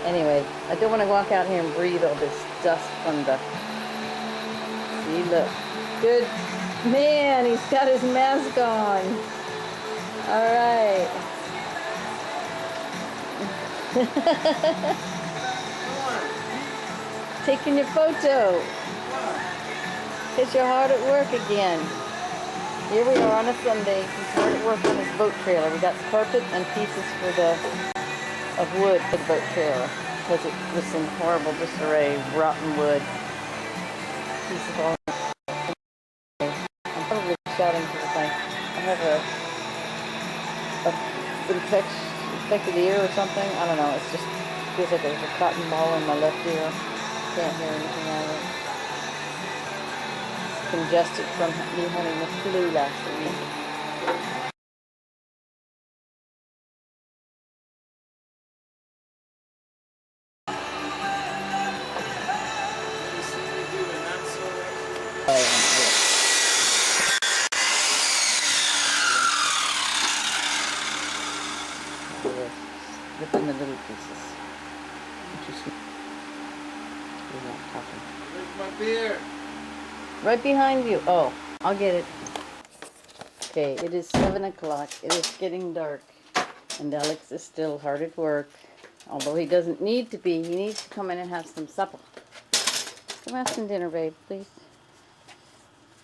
Anyway, I don't want to walk out here and breathe all this dust from the... See, look. Good man, he's got his mask on. All right. Taking your photo. Because you're hard at work again. Here we are on a Sunday. He's hard at work on his boat trailer. We got carpet and pieces of wood for the boat trailer. Because it was in horrible disarray, rotten wood. Pieces all. I'm probably shouting because I have a infected ear or something. I don't know. It's just feels like there's a cotton ball in my left ear. Can't hear anything out of it. Congested from me having the flu last week. Rip in the little pieces. We're not talking. Where's my beer? Right behind you. Oh, I'll get it. Okay, it is 7 o'clock. It is getting dark. And Alex is still hard at work. Although he doesn't need to be. He needs to come in and have some supper. Come have some dinner, babe, please.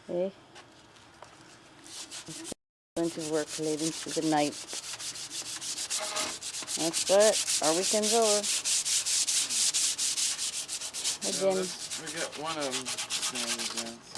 Okay. He's going to work late into the night. That's it. Our weekend's over. Again. We got one of them.